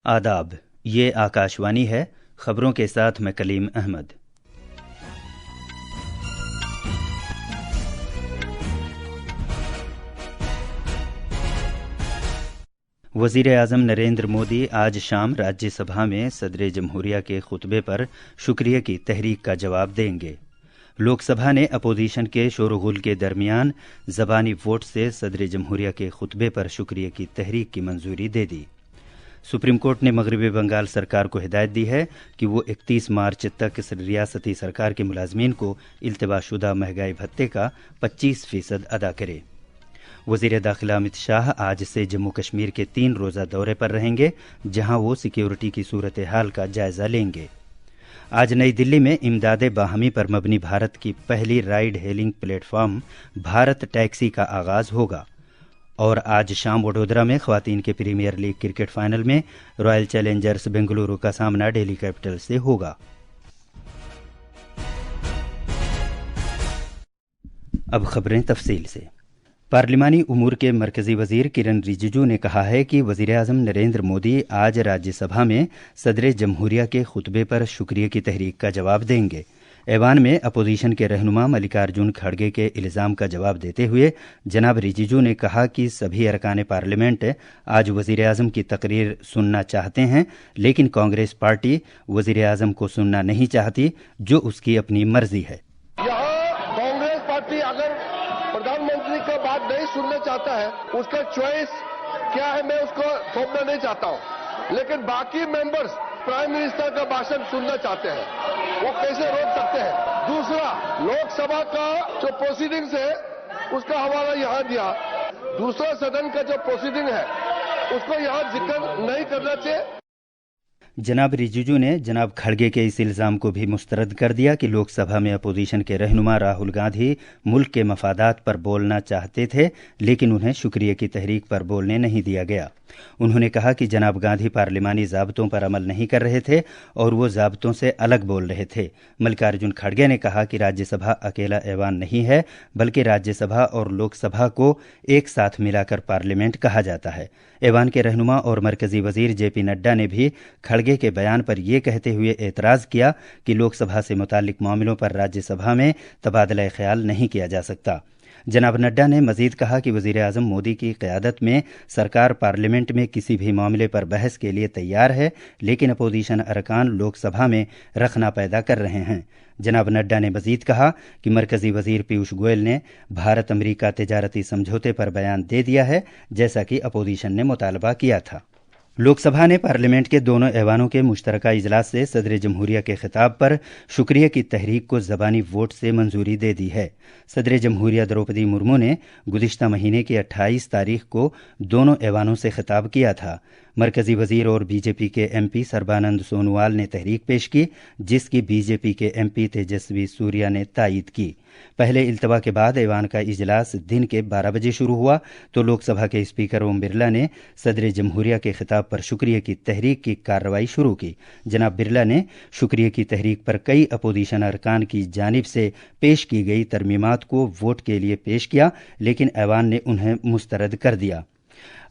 आदाब, ये आकाशवाणी है। खबरों के साथ मैं कलीम अहमद। वज़ीर आज़म नरेंद्र मोदी आज शाम राज्यसभा में सदर जमहूरिया के खुतबे पर शुक्रिया की तहरीक का जवाब देंगे। लोकसभा ने अपोजिशन के शोरगुल के दरमियान ज़बानी वोट से सदर जमहूरिया के खुतबे पर शुक्रिया की तहरीक की मंजूरी दे दी। सुप्रीम कोर्ट ने मगरबी बंगाल सरकार को हिदायत दी है कि वो 31 मार्च तक रियासती सरकार के मुलाजमीन को इल्तवाशुदा महंगाई भत्ते का 25% अदा करे। वज़ीर दाखिला अमित शाह आज से जम्मू कश्मीर के 3 रोज़ा दौरे पर रहेंगे, जहां वो सिक्योरिटी की सूरत हाल का जायजा लेंगे। आज नई दिल्ली में इमदाद बाहमी पर मबनी भारत की पहली ride hailing platform Bharat taxi का आगाज होगा और आज शाम वडोदरा में ख्वातीन के प्रीमियर लीग क्रिकेट फाइनल में रॉयल चैलेंजर्स बेंगलुरु का सामना दिल्ली कैपिटल से होगा। अब खबरें तफसील से। पार्लिमानी उमूर के मरकजी वजीर किरण रिजिजू ने कहा है कि वजीर आज़म नरेंद्र मोदी आज राज्यसभा में सदर जमहूरिया के खुतबे पर शुक्रिया की तहरीक का जवाब देंगे। ऐवान में अपोजिशन के रहनुमा मल्लिकार्जुन खड़गे के इल्ज़ाम का जवाब देते हुए जनाब रिजिजू ने कहा कि सभी अरकान पार्लियामेंट आज वज़ीर आज़म की तकरीर सुनना चाहते हैं, लेकिन कांग्रेस पार्टी वज़ीर आज़म को सुनना नहीं चाहती, जो उसकी अपनी मर्जी है। यहाँ कांग्रेस पार्टी अगर प्रधानमंत्री का बात नहीं सुनना चाहता है, उसका चॉइस क्या है मैं उसको थोपना नहीं चाहता हूँ, लेकिन बाकी मेंबर्स प्राइम मिनिस्टर का भाषण सुनना चाहते हैं, वो कैसे रोक सकते हैं। दूसरा, लोकसभा का जो प्रोसीडिंग्स है उसका हवाला यहाँ दिया। दूसरा सदन का जो प्रोसीडिंग है उसको यहाँ जिक्र नहीं करना चाहिए। जनाब रिजिजू ने जनाब खड़गे के इस इल्ज़ाम को भी मुस्तरद कर दिया कि लोकसभा में अपोजिशन के रहनुमा राहुल गांधी मुल्क के मफादात पर बोलना चाहते थे, लेकिन उन्हें शुक्रिया की तहरीक पर बोलने नहीं दिया गया। उन्होंने कहा कि जनाब गांधी पार्लिमानी ज़ाब्तों पर अमल नहीं कर रहे थे और वो ज़ाब्तों से अलग बोल रहे थे। मल्लिकार्जुन खड़गे ने कहा कि राज्यसभा अकेला ऐवान नहीं है, बल्कि राज्यसभा और लोकसभा को एक साथ मिलाकर पार्लियामेंट कहा जाता है। ऐवान के रहनुमा और मरकजी वजीर जेपी नड्डा ने भी खड़गे के बयान पर यह कहते हुए एतराज़ किया कि लोकसभा से मुताल्लिक मामलों पर राज्यसभा में तबादला ख्याल नहीं किया जा सकता। जनाब नड्डा ने मजीद कहा कि वज़ीर आज़म मोदी की क़यादत में सरकार पार्लियामेंट में किसी भी मामले पर बहस के लिए तैयार है, लेकिन अपोजिशन अरकान लोकसभा में रखना पैदा कर रहे हैं। जनाब नड्डा ने मजीद कहा कि मरकजी वजीर पीयूष गोयल ने भारत अमरीका तजारती समझौते पर बयान दे दिया है, जैसा कि अपोजिशन ने मुतालबा किया था। लोकसभा ने पार्लियामेंट के दोनों ऐवानों के मुश्तरका इजलास से सदर जमहूरिया के खिताब पर शुक्रिया की तहरीक को ज़बानी वोट से मंजूरी दे दी है। सदर जमहूरिया द्रौपदी मुर्मू ने गुज़िश्ता महीने की 28 तारीख को दोनों ऐवानों से खिताब किया था। मरकजी वजीर और बीजेपी के एमपी सर्बानंद सोनोवाल ने तहरीक पेश की, जिसकी बीजेपी के एमपी तेजस्वी सूर्या ने तायीद की। पहले इल्तवा के बाद ऐवान का इजलास दिन के 12 बजे शुरू हुआ तो लोकसभा के स्पीकर ओम बिरला ने सदर जमहूरिया के खिताब पर शुक्रिया की तहरीक की कार्रवाई शुरू की। जनाब बिरला ने शुक्रिया की तहरीक पर कई अपोजिशन अरकान की जानिब से पेश की गई तरमीमात को वोट के लिए पेश किया, लेकिन ऐवान ने उन्हें मुस्तरद कर दिया।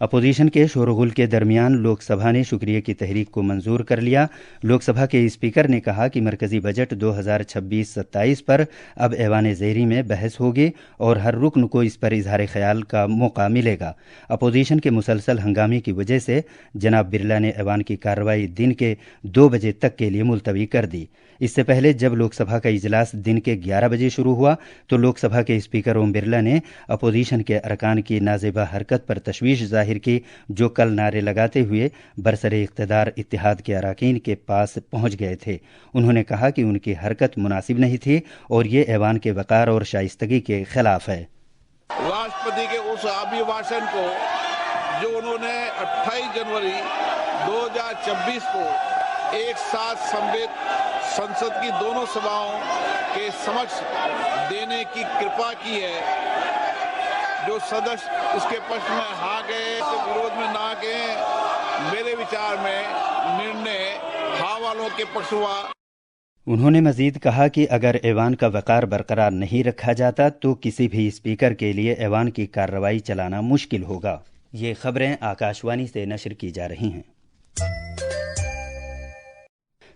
अपोजिशन के शोरगुल के दरमियान लोकसभा ने शुक्रिया की तहरीक को मंजूर कर लिया। लोकसभा के स्पीकर ने कहा कि मरकजी बजट 2026-27 पर अब ऐवान ज़ेरी में बहस होगी और हर रुकन को इस पर इजहार ख्याल का मौका मिलेगा। अपोजिशन के मुसलसल हंगामे की वजह से जनाब बिरला ने ऐवान की कार्रवाई दिन के 2 बजे तक के लिए मुलतवी कर दी। इससे पहले जब लोकसभा का इजलास दिन के 11 बजे शुरू हुआ तो लोकसभा के स्पीकर ओम बिरला ने अपोजिशन के अरकान की नाजेबा हरकत पर तशवीश जाहिर की, जो कल नारे लगाते हुए बरसरे इख्तिदार इत्तेहाद के अरकान के पास पहुंच गए थे। उन्होंने कहा कि उनकी हरकत मुनासिब नहीं थी और ये ऐवान के वकार और शाइस्तगी के खिलाफ है। राष्ट्रपति के उस अभिभाषण को जो उन्होंने 28 जनवरी 2026 को एक साथ सम्मिलित संसद की दोनों सभाओं के समक्ष देने की कृपा की है, जो सदस्य इसके पक्ष में हाँ गए तो विरोध में ना गए, मेरे विचार में निर्णय हाँ वालों के पक्ष हुआ। उन्होंने मजीद कहा कि अगर ऐवान का वकार बरकरार नहीं रखा जाता तो किसी भी स्पीकर के लिए ऐवान की कार्रवाई चलाना मुश्किल होगा। ये खबरें आकाशवाणी से नशर की जा रही हैं।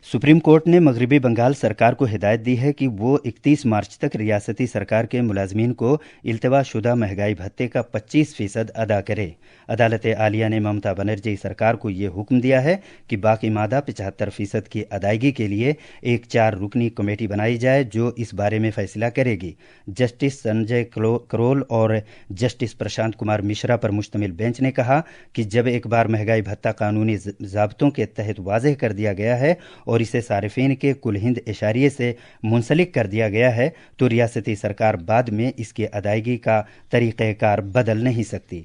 सुप्रीम कोर्ट ने मगरबी बंगाल सरकार को हिदायत दी है कि वो 31 मार्च तक रियासती सरकार के मुलाजमीन को इल्तवाशुदा महंगाई भत्ते का 25% अदा करे। अदालत आलिया ने ममता बनर्जी सरकार को ये हुक्म दिया है कि बाकी मादा 75% की अदायगी के लिए एक 4 रुकनी कमेटी बनाई जाए जो इस बारे में फैसला करेगी। जस्टिस संजय करोल और जस्टिस प्रशांत कुमार मिश्रा पर मुश्तमिल बेंच ने कहा कि जब एक बार महंगाई भत्ता कानूनी ज़ाब्तों के तहत वाज़ेह कर दिया गया है और इसे सारिफीन के कुल हिंद इशारिये से मुंसलिक कर दिया गया है तो रियासती सरकार बाद में इसकी अदायगी का तरीक़ेकार बदल नहीं सकती।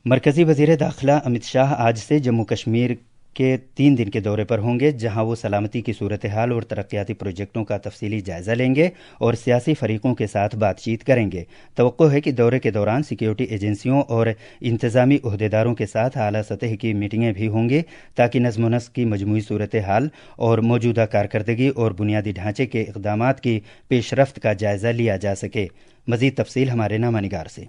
मरकज़ी वज़ीर दाखिला अमित शाह आज से जम्मू कश्मीर के 3 दिन के दौरे पर होंगे, जहां वो सलामती की सूरत हाल और तरक्याती प्रोजेक्टों का तफसीली जायजा लेंगे और सियासी फरीकों के साथ बातचीत करेंगे। तवक्को है कि दौरे के दौरान सिक्योरिटी एजेंसियों और इंतजामी ओहदेदारों के साथ आला सतह की मीटिंगें भी होंगी ताकि नज़्म व नस्क की मजमूई सूरत हाल और मौजूदा कारकर्दगी और बुनियादी ढांचे के इक़दामात की पेशरफ्त का जायजा लिया जा सके। मज़ीद तफसील हमारे नामा निगार से।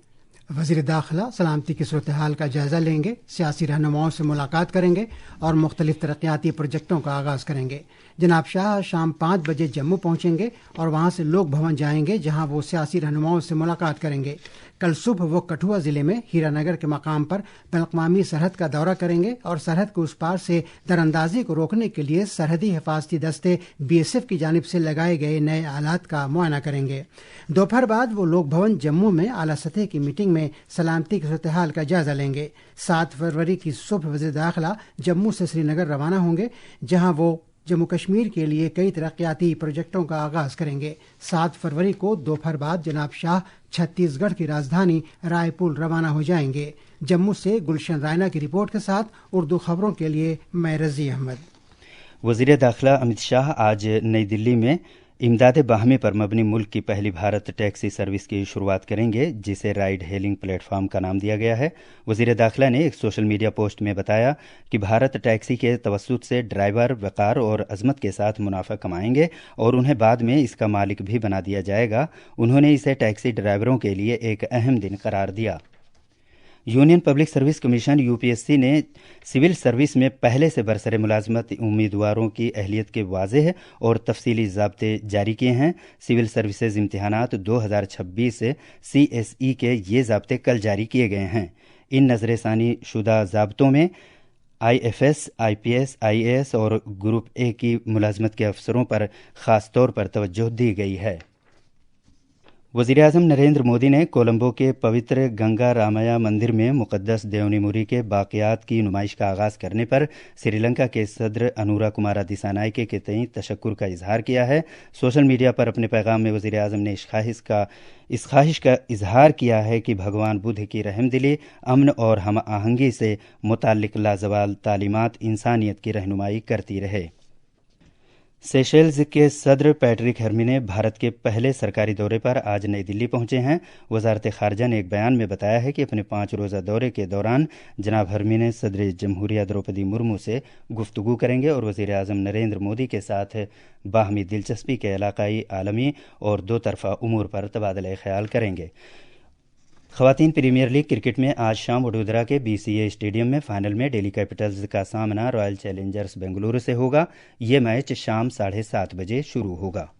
वज़ीर दाखिला सलामती की सूरत हाल का जायजा लेंगे, सियासी रहनुमाओं से मुलाकात करेंगे और मुख्तलिफ तरक्याती प्रोजेक्टों का आगाज़ करेंगे। जनाब शाह शाम 5 बजे जम्मू पहुंचेंगे और वहां से लोक भवन जाएंगे, जहां वो सियासी रहनुमाओं से मुलाकात करेंगे। कल सुबह वो कठुआ ज़िले में हीरानगर के मकाम पर बैनुल-अक़वामी सरहद का दौरा करेंगे और सरहद के उस पार से दरअंदाजी को रोकने के लिए सरहदी हिफाजती दस्ते BSF की जानिब से लगाए गए नए आलात का मुआयना करेंगे। दोपहर बाद वो लोक भवन जम्मू में आला सतह की मीटिंग में सलामती की सूरत हाल का जायजा लेंगे। 7 फरवरी की सुबह वज़ीर दाखिला जम्मू से श्रीनगर रवाना होंगे, जहां वो जम्मू कश्मीर के लिए कई तरक्याती प्रोजेक्टों का आगाज़ करेंगे। 7 फरवरी को दोपहर बाद जनाब शाह छत्तीसगढ़ की राजधानी रायपुर रवाना हो जाएंगे। जम्मू से गुलशन रायना की रिपोर्ट के साथ उर्दू खबरों के लिए मैं रज़ी अहमद। वज़ीर दाखिला अमित शाह आज नई दिल्ली में इमदाद बाहमी पर मबनी मुल्क की पहली भारत टैक्सी सर्विस की शुरुआत करेंगे, जिसे राइड हेलिंग प्लेटफॉर्म का नाम दिया गया है। वज़ीर दाखिला ने एक सोशल मीडिया पोस्ट में बताया कि भारत टैक्सी के तवस्सुत से ड्राइवर वक़ार और अज़मत के साथ मुनाफा कमाएंगे और उन्हें बाद में इसका मालिक भी बना दिया जाएगा। उन्होंने इसे टैक्सी ड्राइवरों के लिए एक अहम दिन करार दिया। Union public service commission UPSC ने सिविल सर्विस में पहले से बरसरे मुलाजमत उम्मीदवारों की अहलियत के वाज़ेह और तफसीली ज़ाब्ते जारी किए हैं। सिविल सर्विसेज इम्तिहानात 2026 CSE के ये ज़ाब्ते कल जारी किए गए हैं। इन नज़रसानी शुदा ज़ाब्तों में IFS, IPS, IAS और ग्रुप A की मुलाजमत के अफसरों पर ख़ास तौर पर तवज्जो दी गई है। वज़ीर-ए-आज़म नरेंद्र मोदी ने कोलंबो के पवित्र गंगा रामया मंदिर में मुक़द्दस देवनीमुरी के बाक़ियात की नुमाइश का आगाज़ करने पर श्रीलंका के सदर अनुरा कुमारा दिसानायके के तईं तशक्कुर का इजहार किया है। सोशल मीडिया पर अपने पैगाम में वज़ीर-ए-आज़म ने इस ख्वाहिश का इजहार किया है कि भगवान बुद्ध की रहमदिली, अमन और हम आहंगी से मुताल्लिक़ लाजवाल तालीमात इंसानियत की रहनुमाई करती रहे। सेशेल्स के सदर पैट्रिक हेर्मी ने भारत के पहले सरकारी दौरे पर आज नई दिल्ली पहुंचे हैं। वजारत खारजा ने एक बयान में बताया है कि अपने 5 रोज़ा दौरे के दौरान जनाब हेर्मी ने सदर जमहूरिया द्रौपदी मुर्मू से गुफ्तगू करेंगे और वज़ीर आज़म नरेंद्र मोदी के साथ बाहमी दिलचस्पी के इलाकाई, आलमी और 2 तरफ़ा उमूर पर तबादला ख्याल करेंगे। ख़वातीन प्रीमियर लीग क्रिकेट में आज शाम वडोदरा के BCA स्टेडियम में फाइनल में दिल्ली कैपिटल्स का सामना रॉयल चैलेंजर्स बेंगलुरु से होगा। ये मैच शाम 7:30 बजे शुरू होगा।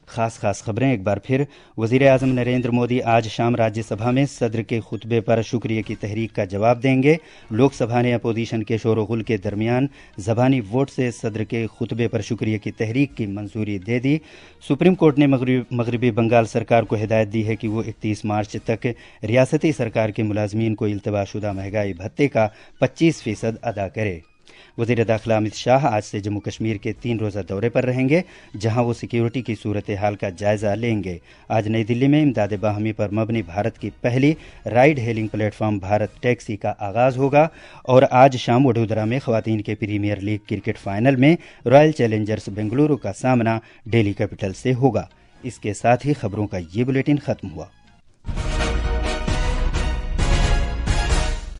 खास खबरें एक बार फिर। वज़ीर आज़म नरेंद्र मोदी आज शाम राज्यसभा में सदर के खुतबे पर शुक्रिया की तहरीक का जवाब देंगे। लोकसभा ने अपोजिशन के शोर गुल के दरमियान ज़बानी वोट से सदर के खुतबे पर शुक्रिया की तहरीक की मंजूरी दे दी। सुप्रीम कोर्ट ने मगरबी बंगाल सरकार को हिदायत दी है कि वो 31 मार्च तक रियासती सरकार के मुलाजमीन को इल्तवाशुदा महंगाई भत्ते का 25% अदा करे। वज़ीर दाखिला अमित शाह आज से जम्मू कश्मीर के 3 रोज़ा दौरे पर रहेंगे, जहां वो सिक्योरिटी की सूरत हाल का जायजा लेंगे। आज नई दिल्ली में इमदाद बाहमी पर मबनी भारत की पहली ride hailing platform Bharat taxi का आगाज़ होगा और आज शाम वडोदरा में ख़वातीन के प्रीमियर लीग क्रिकेट फाइनल में रॉयल चैलेंजर्स बेंगलुरु का सामना दिल्ली कैपिटल्स से होगा। इसके साथ ही खबरों का ये बुलेटिन ख़त्म हुआ।